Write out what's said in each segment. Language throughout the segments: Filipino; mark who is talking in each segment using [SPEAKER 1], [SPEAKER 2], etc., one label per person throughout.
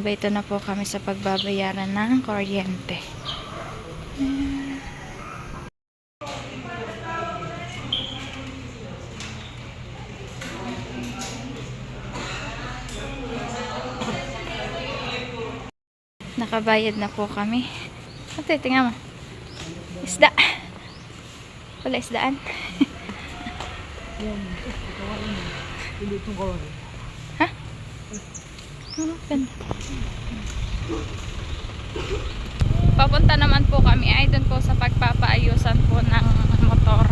[SPEAKER 1] On by na po kami sa pagbabayaran ng kuryente. Nakabayad na po kami. Ate, tingnan mo. Isda. Wala isdaan. Ha? Papunta naman po kami ay doon po sa pagpapaayusan po ng motor.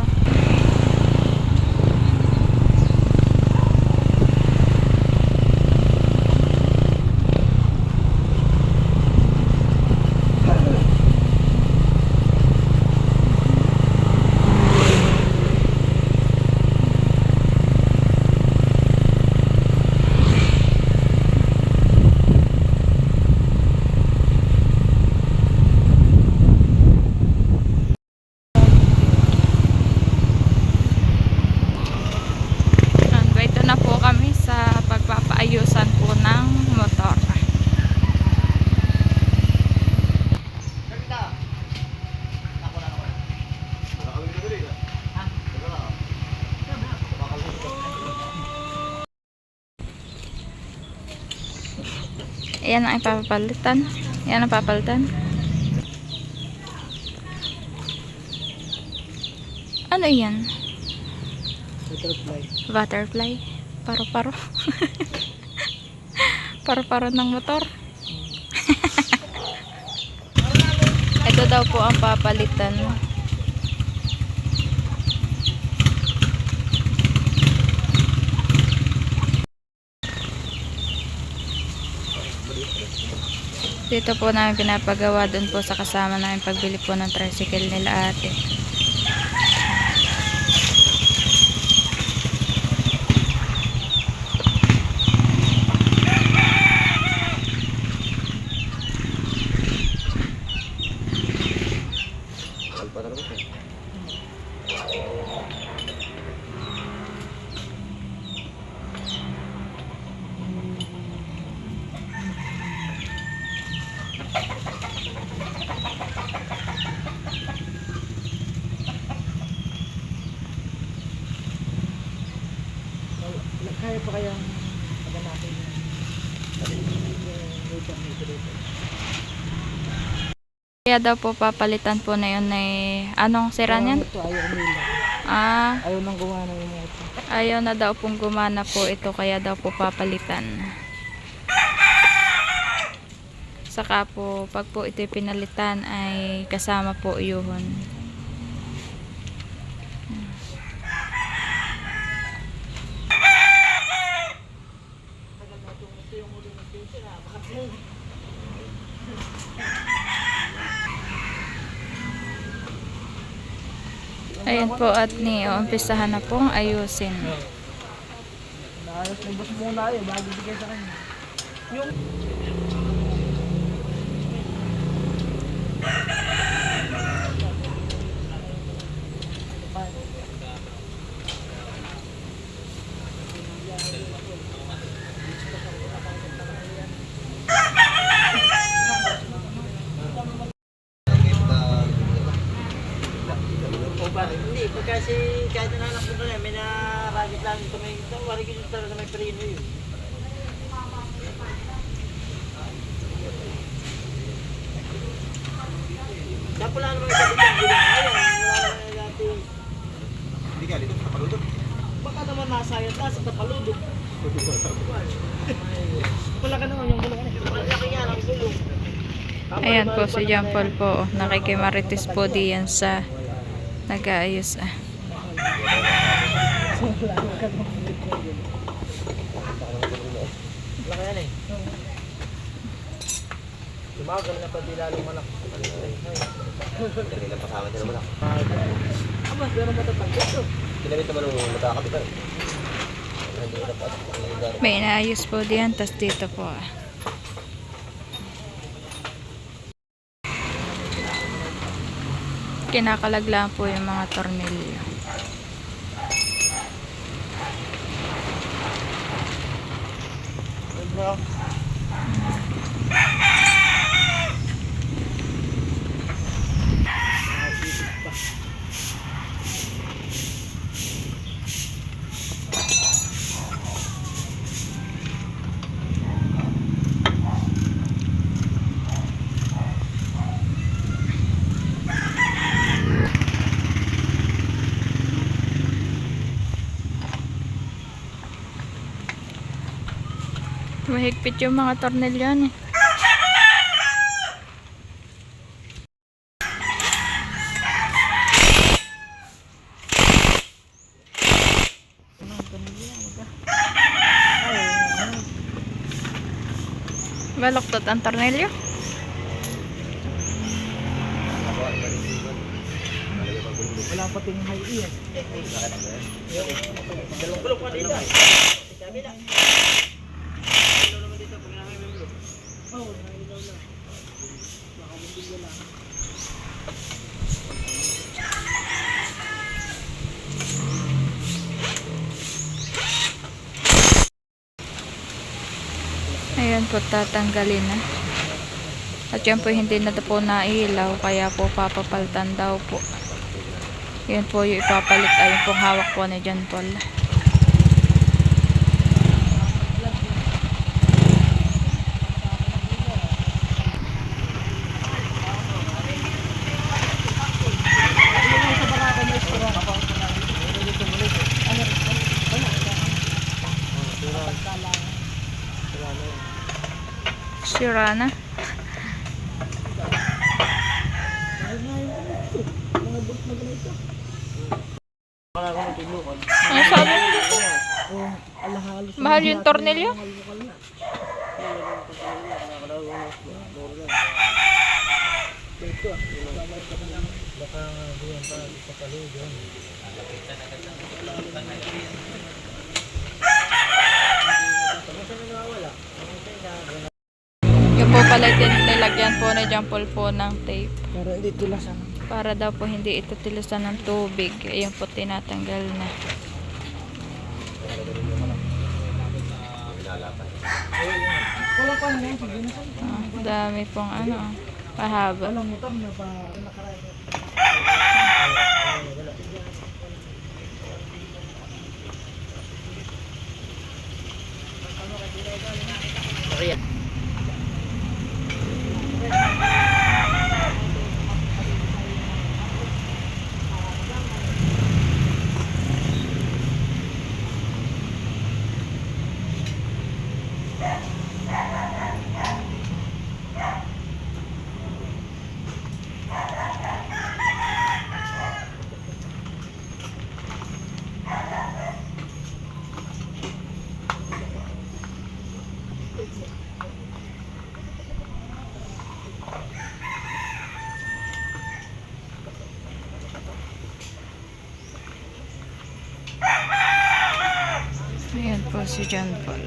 [SPEAKER 1] Ayusan po ng motor. Ayan ang ipapalitan. Ayan ang papalitan. Ano yan?
[SPEAKER 2] Butterfly.
[SPEAKER 1] Butterfly. Paro-paro. Paro-paro ng motor. Ito daw po ang papalitan. Dito po namin pinapagawa doon po sa kasama namin pagbili po ng tricycle nila ate.
[SPEAKER 2] Kaya pa kayang maganatin
[SPEAKER 1] Kaya daw po papalitan po na yun ay anong sira niyan?
[SPEAKER 2] Ito ayaw nila. Ayaw nang gumana yung motor.
[SPEAKER 1] Ayaw na daw pong gumana po ito kaya daw po papalitan. Saka po pag po ito pinalitan ay kasama po yuhon. Ayan po at umpisahan na pong ayusin.
[SPEAKER 2] Naayos na bus muna yun bago bigay sa kanya. Yung hindi, pagkasi kahit nanak ko na may naragit lang ito may ito, wari ko yung talaga may preno yun. Kaya pala naman ito dito, ayun, wala naman natin. Hindi ka dito sa paludok? Baka naman nasayat na sa paludok. Wala ka naman yung gulong. Laki nga lang gulong.
[SPEAKER 1] Ayan po si John Paul po. Nakikimarites po diyan sa nag-aayos
[SPEAKER 2] Laki yan eh. Tumagal na pati lalong malak.
[SPEAKER 3] Hindi lang pasama dyan naman ako.
[SPEAKER 2] Aba, meron ba ito pagkito?
[SPEAKER 3] Kinamit naman ng matakapitan.
[SPEAKER 1] may inaayos po diyan. Tas dito po kinakalaglaan po yung mga tornilyo. mahigpit yung mga tornilyo eh. Baluktot ang tornilyo.
[SPEAKER 2] Wala pa ting high ear. Dalawang bulok pa dito. Sabi na. Ano naman dito pag nakain mo bulok? Oo, nailaw na. Baka mabigyan lang.
[SPEAKER 1] Ayan po, tatanggalin na. At yan po hindi na po nailaw, kaya po papapalitan daw po. Yan po yung ipapalit. Ayun pong hawak po ni John Paul. Sira na.
[SPEAKER 2] Para ko natulukan.
[SPEAKER 1] Ano sabi mo dito?
[SPEAKER 2] Oh, alahalos.
[SPEAKER 1] Mahal yung tornilyo? Yung po pala nilagyan po ni John Paul po ng tape.
[SPEAKER 2] Pero hindi tulasan.
[SPEAKER 1] Para daw po hindi ito tilusan ng tubig. Ayun po, tinatanggal na.
[SPEAKER 2] Wala pa na yan. Sige na sa
[SPEAKER 1] Dami pong ano, pahaba.
[SPEAKER 2] Alam mo tam na pa nakaraya.
[SPEAKER 1] Ayan po si John Paul.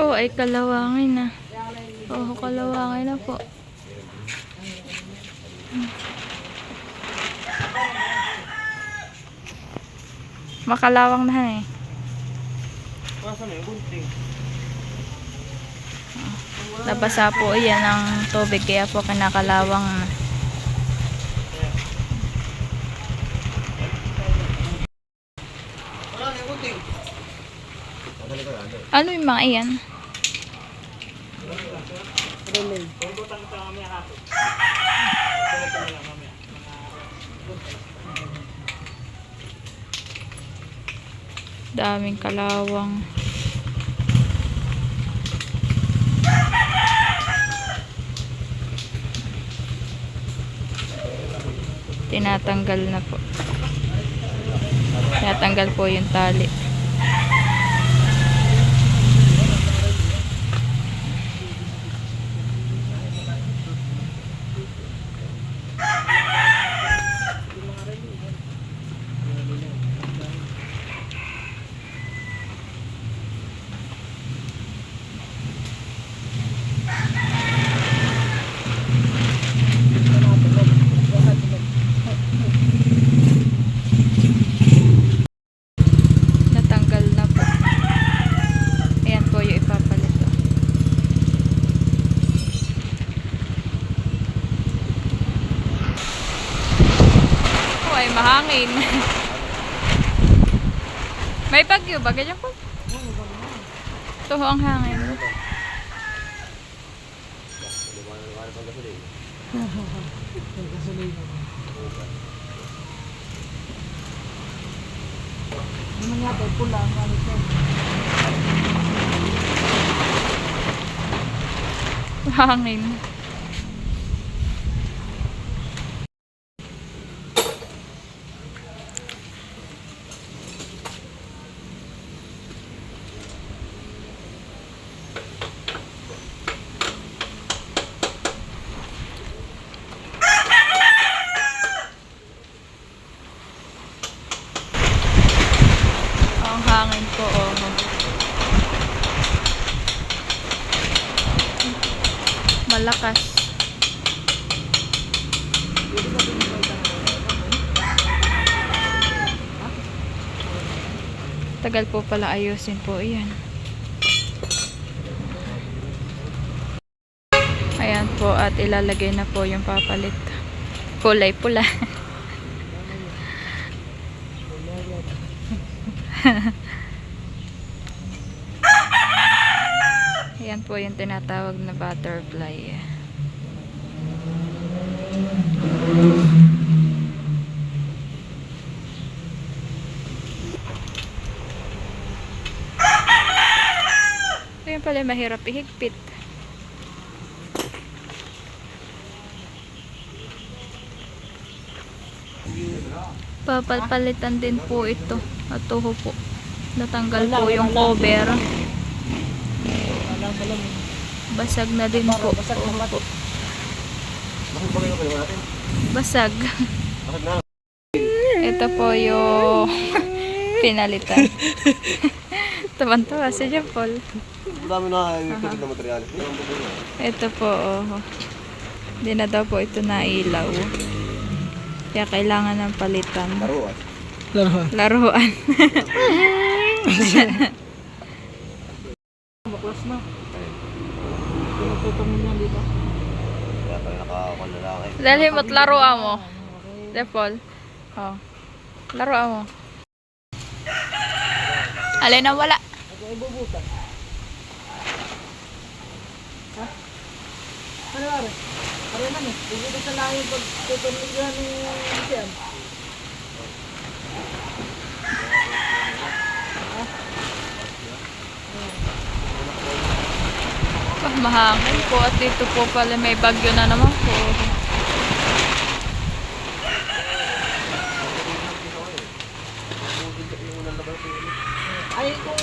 [SPEAKER 1] Oh, ay kalawangin na. Oh, kalawangin na po. Makalawang na eh.
[SPEAKER 2] Pasa na yung bunting.
[SPEAKER 1] Nabasa po yan ng tubig kaya po kinakalawang na.
[SPEAKER 2] Wala na yung bunting.
[SPEAKER 1] Ano yung mga iyan?
[SPEAKER 2] Relay. Pagbutan ko mamaya hapon. Pagbutan ko lang mamaya.
[SPEAKER 1] Daming kalawang. Tinatanggal na po. Tinatanggal po yung tali. Natanggal na po. Ayan po yung ipapalit. Oh, ay mahangin. May bagyo ba? Ganyan po. Ito ho ang hangin.
[SPEAKER 2] Ano nga tayo pula ang ano siya.
[SPEAKER 1] Hangin. Ang hangin po, oh. Malakas. Tagal po pala ayusin po iyan. Ayan po, at ilalagay na po yung papalit. Kulay pula. Ayan po yung tinatawag na butterfly. Ayan pala, mahirap ihigpit. Papalpalitan din po ito. At tuho po. Natanggal po yung cover.
[SPEAKER 2] Alang salam.
[SPEAKER 1] Basag na din po.
[SPEAKER 2] Basag na mati.
[SPEAKER 3] Bakit ba kayo natin?
[SPEAKER 1] Basag.
[SPEAKER 3] Bakit na?
[SPEAKER 1] Ito po yung pinalitan. Taban-tawa si John Paul.
[SPEAKER 3] Ang dami na ipit na materialis.
[SPEAKER 1] Ito po, oh. Hindi na daw po ito nailaw. Kaya kailangan ng palitan.
[SPEAKER 3] Laruan.
[SPEAKER 1] Laruan.
[SPEAKER 2] Baklas na. Pinagtutong niya dito.
[SPEAKER 3] Kaya pala nakakakuha na lang eh.
[SPEAKER 1] Dali mo't laruan mo. John Paul. Oh. Laruan mo. Alin na wala.
[SPEAKER 2] Ako ibubutas. Ha? Ano are? Are man eh. Bubutas na lang yung pagtutong niya ni Sian.
[SPEAKER 1] Mahangin po at dito po pala may bagyo na naman po.
[SPEAKER 2] Ay kung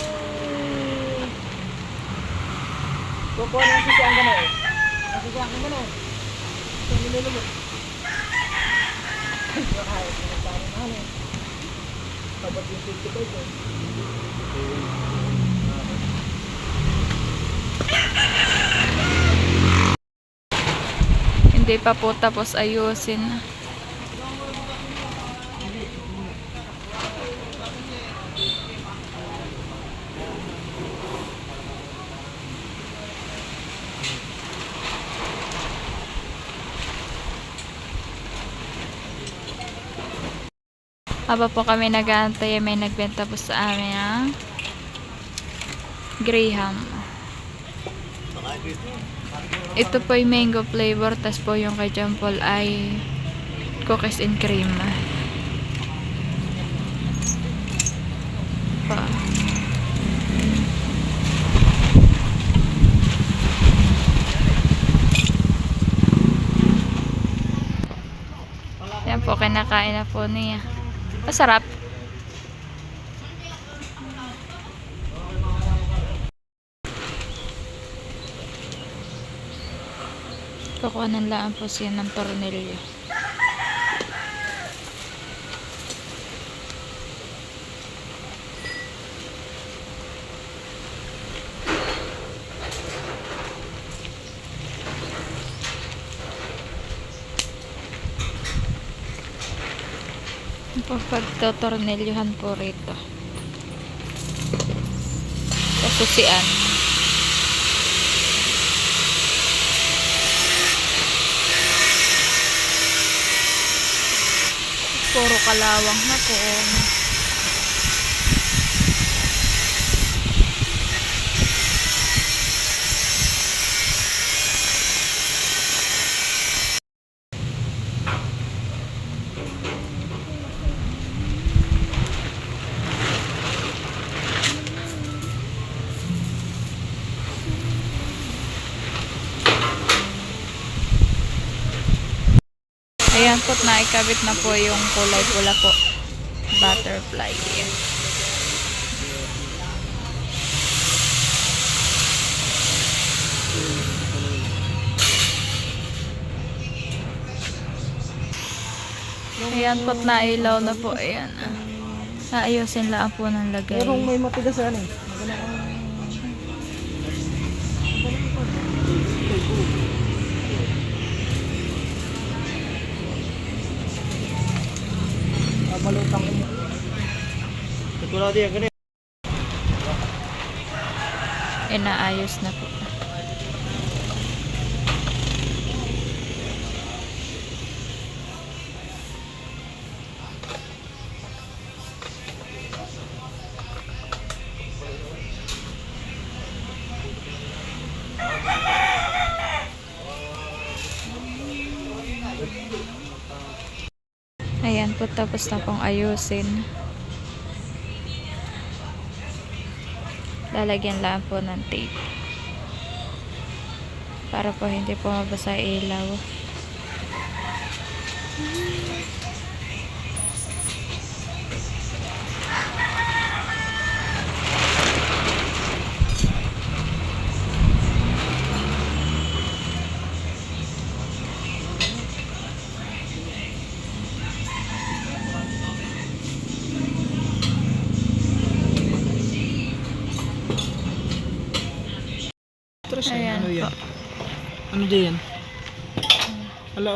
[SPEAKER 2] kukuha ng sisiyan ka na eh. Nasisiyan ka na eh. Ito nilulubot. Ay, kaya pinagtaro na ano eh. Tapos yung 50 pesos.
[SPEAKER 1] Hindi pa po tapos ayusin. Haba po kami nag-aantay, may nagbenta po sa amin ng Graham. Ito po yung mango flavor, tas po yung kay John Paul ay cookies and cream. Pa. Yan po, kinakain na po niya. Masarap. Kukuha ng laan po siya ng tornilyo. Pagtotornilyohan po rito. Kasusian. Puro kalawang na po. Ayan po, naikabit na po yung kulay pula po. Butterfly. Ayan po, nailaw na po. Ayan. Naayusin lang po ng lagay.
[SPEAKER 2] Merong may matigas yan eh. Maganda ang... Malutang mo. Wala din yan, ganun.
[SPEAKER 1] Inaayos na po. Ayan po, tapos na pong ayusin. Lalagyan lang po ng tape. Para po hindi po mabasa ilaw. Ayan
[SPEAKER 2] Ano
[SPEAKER 1] po.
[SPEAKER 2] yan? Ano din yan? Hello.